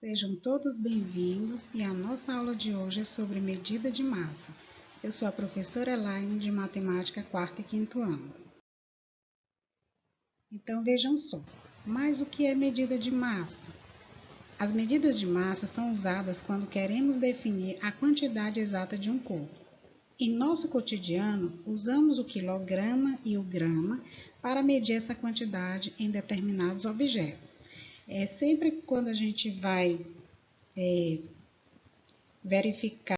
Sejam todos bem-vindos e a nossa aula de hoje é sobre medida de massa. Eu sou a professora Elaine de Matemática 4º e 5º ano. Então vejam só, mas o que é medida de massa? As medidas de massa são usadas quando queremos definir a quantidade exata de um corpo. Em nosso cotidiano, usamos o quilograma e o grama para medir essa quantidade em determinados objetos. Sempre quando a gente vai verificar,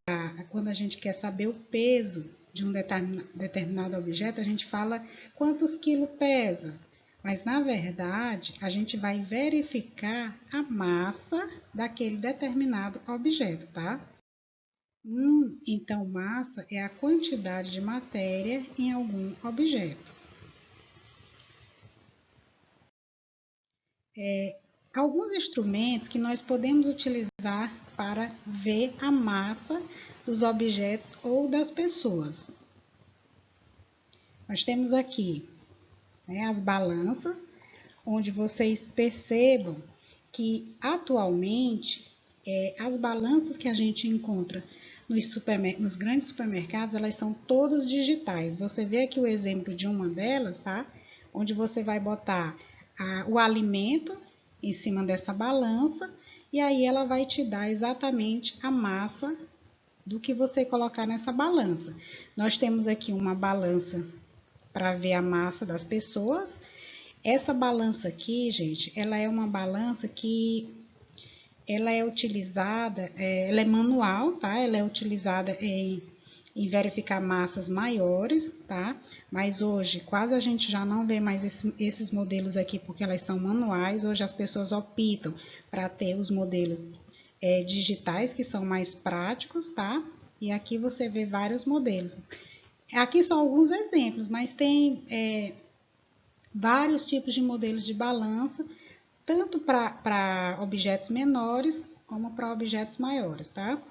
quando a gente quer saber o peso de um determinado objeto, a gente fala quantos quilos pesa. Mas, na verdade, a gente vai verificar a massa daquele determinado objeto, tá? Então, massa é a quantidade de matéria em algum objeto. Alguns instrumentos que nós podemos utilizar para ver a massa dos objetos ou das pessoas. Nós temos aqui as balanças, onde vocês percebam que atualmente as balanças que a gente encontra nos grandes supermercados, elas são todas digitais. Você vê aqui o exemplo de uma delas, tá? Onde você vai botar o alimento em cima dessa balança e aí ela vai te dar exatamente a massa do que você colocar nessa balança. Nós temos aqui uma balança para ver a massa das pessoas. Essa balança aqui, gente, ela é uma balança que ela é utilizada, ela é manual, tá? Ela é utilizada em verificar massas maiores, tá? Mas hoje quase a gente já não vê mais esses modelos aqui porque elas são manuais. Hoje as pessoas optam para ter os modelos digitais que são mais práticos, tá? E aqui você vê vários modelos. Aqui são alguns exemplos, mas tem vários tipos de modelos de balança, tanto para objetos menores como para objetos maiores, tá?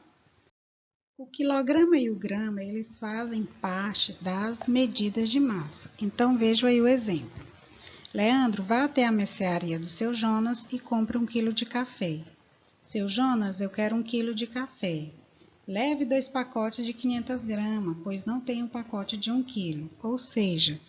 O quilograma e o grama, eles fazem parte das medidas de massa. Então, veja aí o exemplo. Leandro, vá até a mercearia do seu Jonas e compre 1 quilo de café. Seu Jonas, eu quero 1 quilo de café. Leve 2 pacotes de 500 gramas, pois não tem um pacote de 1 quilo. Ou seja,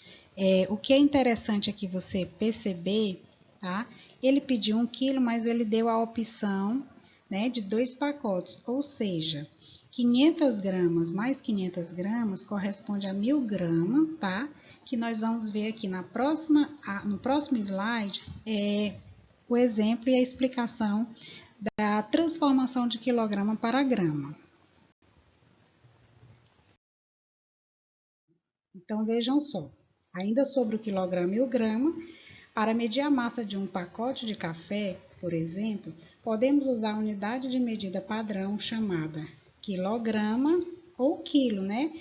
o que é interessante aqui você perceber, tá? Ele pediu 1 quilo, mas ele deu a opção, né, de 2 pacotes. Ou seja, 500 gramas mais 500 gramas corresponde a 1000 gramas, tá? Que nós vamos ver aqui no próximo slide, o exemplo e a explicação da transformação de quilograma para grama. Então, vejam só, ainda sobre o quilograma e o grama, para medir a massa de um pacote de café, por exemplo, podemos usar a unidade de medida padrão chamada quilograma ou quilo, né?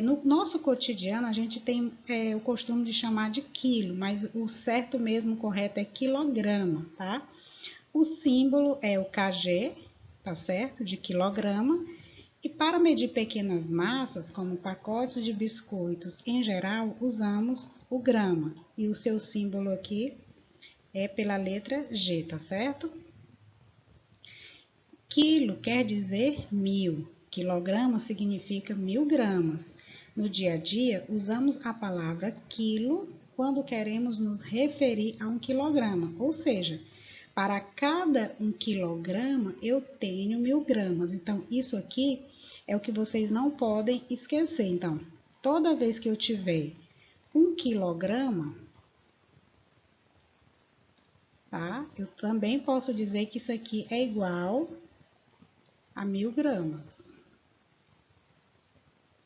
No nosso cotidiano, a gente tem o costume de chamar de quilo, mas o certo mesmo, correto, é quilograma, tá? O símbolo é o kg, tá certo? De quilograma. E para medir pequenas massas, como pacotes de biscoitos, em geral, usamos o grama. E o seu símbolo aqui é pela letra G, tá certo? Quilo quer dizer 1000. Quilograma significa 1000 gramas. No dia a dia, usamos a palavra quilo quando queremos nos referir a 1 quilograma, ou seja, para cada 1 quilograma, eu tenho 1000 gramas. Então, isso aqui é o que vocês não podem esquecer. Então, toda vez que eu tiver 1 quilograma, tá? Eu também posso dizer que isso aqui é igual a 1000 gramas.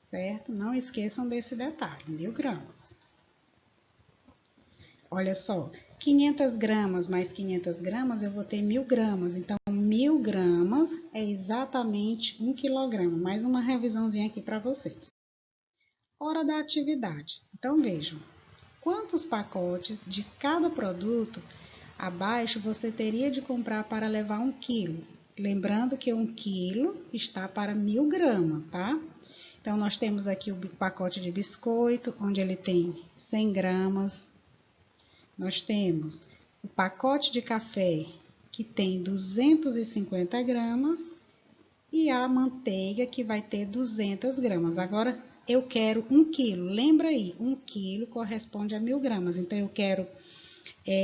Certo? Não esqueçam desse detalhe, 1000 gramas. Olha só, 500 gramas mais 500 gramas, eu vou ter 1000 gramas. Então, 1000 gramas é exatamente 1 quilograma. Mais uma revisãozinha aqui para vocês. Hora da atividade. Então, vejam, quantos pacotes de cada produto abaixo você teria de comprar para levar 1 quilo? Lembrando que 1 quilo está para 1000 gramas, tá? Então, nós temos aqui o pacote de biscoito, onde ele tem 100 gramas. Nós temos o pacote de café, que tem 250 gramas, e a manteiga, que vai ter 200 gramas. Agora, eu quero 1 quilo. Lembra aí, 1 quilo corresponde a 1000 gramas. Então, eu quero...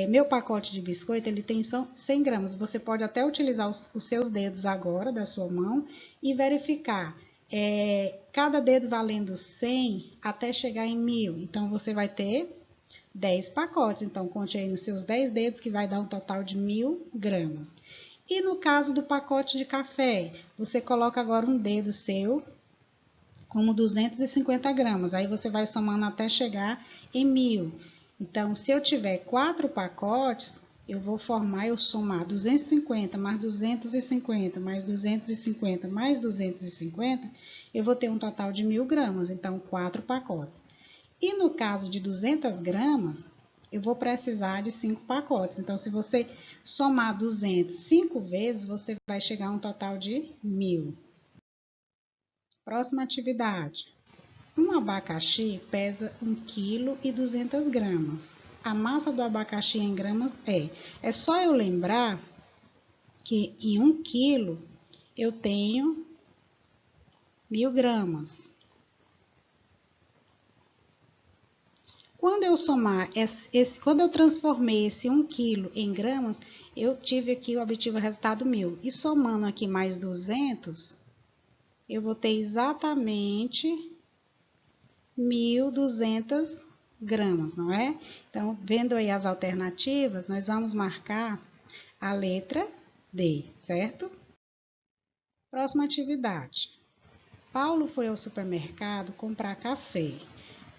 meu pacote de biscoito, ele tem 100 gramas. Você pode até utilizar os seus dedos agora, da sua mão, e verificar. Cada dedo valendo 100 até chegar em 1000. Então, você vai ter 10 pacotes. Então, conte aí nos seus 10 dedos, que vai dar um total de 1000 gramas. E no caso do pacote de café, você coloca agora um dedo seu como 250 gramas. Aí você vai somando até chegar em 1000. Então, se eu tiver 4 pacotes, eu vou somar 250 mais 250 mais 250 mais 250, eu vou ter um total de 1000 gramas. Então, 4 pacotes. E no caso de 200 gramas, eu vou precisar de 5 pacotes. Então, se você somar 200 5 vezes, você vai chegar a um total de 1000. Próxima atividade. Um abacaxi pesa 1,2 kg. A massa do abacaxi em gramas é só eu lembrar que em 1 quilo eu tenho 1000 gramas. Quando eu somar, quando eu transformei esse 1 quilo em gramas, eu obtive o resultado 1000. E somando aqui mais 200, eu vou ter exatamente 1.200 gramas, não é? Então, vendo aí as alternativas, nós vamos marcar a letra D, certo? Próxima atividade. Paulo foi ao supermercado comprar café.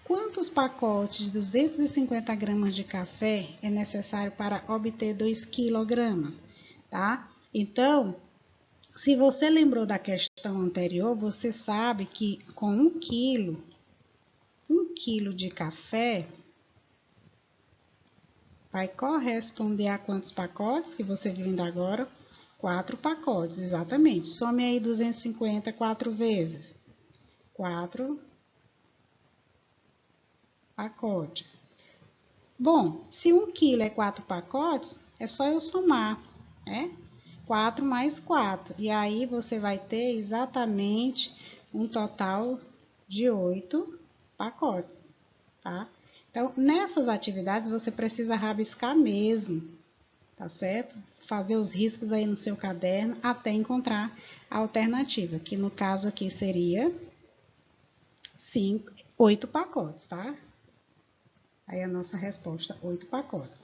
Quantos pacotes de 250 gramas de café é necessário para obter 2 quilogramas, tá? Então, se você lembrou da questão anterior, você sabe que com 1 quilo de café vai corresponder a quantos pacotes que você viu ainda agora? 4 pacotes, exatamente. Some aí 250 4 vezes. 4 pacotes. Bom, se 1 quilo é 4 pacotes, é só eu somar, né? 4 mais 4. E aí, você vai ter exatamente um total de 8 pacotes, tá? Então, nessas atividades, você precisa rabiscar mesmo, tá certo? Fazer os riscos aí no seu caderno até encontrar a alternativa, que no caso aqui seria 8 pacotes, tá? Aí a nossa resposta, 8 pacotes.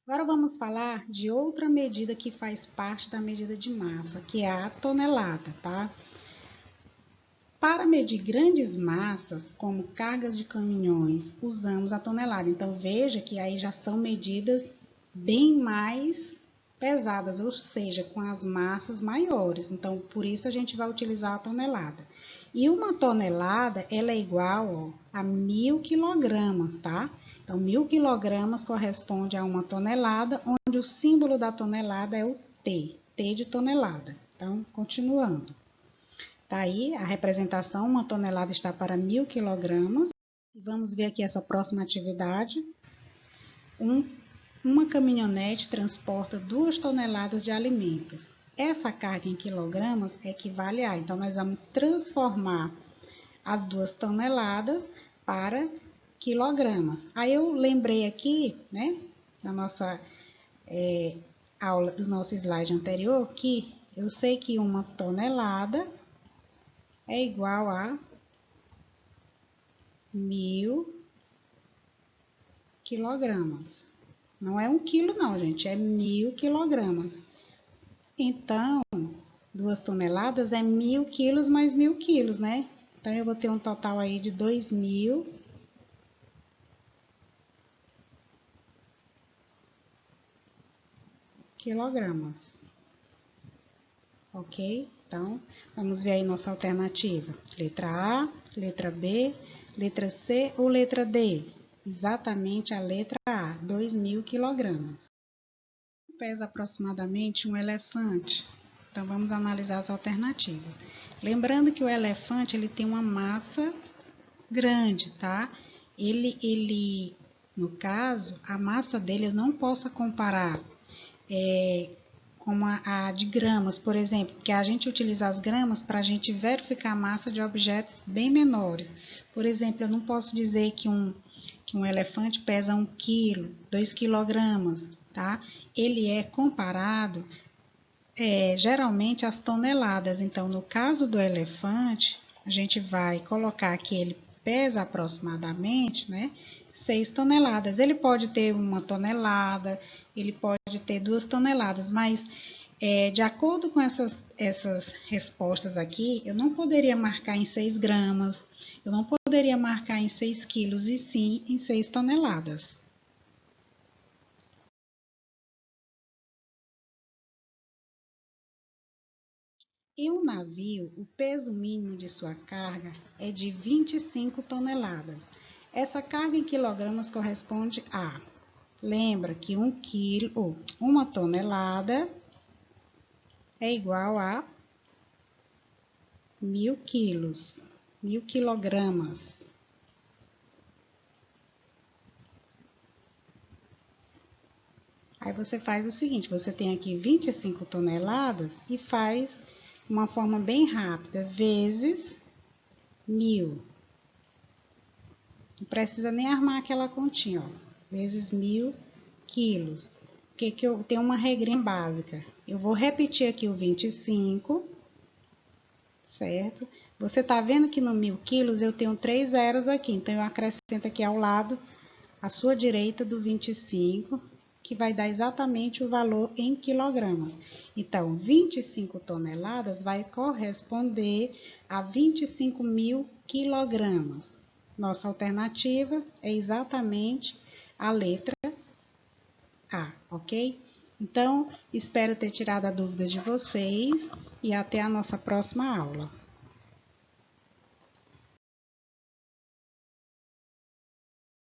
Agora vamos falar de outra medida que faz parte da medida de massa, que é a tonelada, tá? Para medir grandes massas, como cargas de caminhões, usamos a tonelada. Então, veja que aí já são medidas bem mais pesadas, ou seja, com as massas maiores. Então, por isso a gente vai utilizar a tonelada. E uma tonelada, ela é igual a 1000 quilogramas, tá? Então, 1000 quilogramas corresponde a uma tonelada, onde o símbolo da tonelada é o T, T de tonelada. Então, continuando. Tá aí a representação, uma tonelada está para 1000 quilogramas. Vamos ver aqui essa próxima atividade. Uma caminhonete transporta 2 toneladas de alimentos. Essa carga em quilogramas equivale a... Então, nós vamos transformar as 2 toneladas para quilogramas. Aí, eu lembrei aqui, né, na nossa aula, do nosso slide anterior, que eu sei que uma tonelada é igual a 1000 quilogramas. Não é 1 quilo não, gente, é 1000 quilogramas. Então, 2 toneladas é 1000 quilos mais 1000 quilos, né? Então, eu vou ter um total aí de 2000 quilogramas. Ok? Então, vamos ver aí nossa alternativa. Letra A, letra B, letra C ou letra D? Exatamente a letra A, 2000 quilogramas. Pesa aproximadamente um elefante. Então, vamos analisar as alternativas. Lembrando que o elefante, ele tem uma massa grande, tá? No caso, a massa dele eu não posso comparar como a de gramas, por exemplo, que a gente utiliza as gramas para a gente verificar a massa de objetos bem menores. Por exemplo, eu não posso dizer que um elefante pesa 1 quilo, 2 quilogramas, tá? Ele é comparado geralmente às toneladas. Então, no caso do elefante, a gente vai colocar que ele pesa aproximadamente, né, 6 toneladas. Ele pode ter 1 tonelada, ele pode ter 2 toneladas, mas de acordo com essas respostas aqui, eu não poderia marcar em 6 gramas, eu não poderia marcar em 6 quilos, e sim em 6 toneladas. Em um navio, o peso mínimo de sua carga é de 25 toneladas. Essa carga em quilogramas corresponde a... Lembra que 1 quilo, ou 1 tonelada é igual a 1.000 quilos, 1.000 quilogramas. Aí você faz o seguinte, você tem aqui 25 toneladas e faz uma forma bem rápida, vezes 1.000. Não precisa nem armar aquela continha, ó, vezes 1.000 quilos. Que eu tenho uma regrinha básica. Eu vou repetir aqui o 25, certo? Você tá vendo que no 1.000 quilos eu tenho 3 zeros aqui, então eu acrescento aqui ao lado, à sua direita do 25, que vai dar exatamente o valor em quilogramas. Então, 25 toneladas vai corresponder a 25.000 quilogramas. Nossa alternativa é exatamente a letra A, ok? Então, espero ter tirado a dúvida de vocês e até a nossa próxima aula.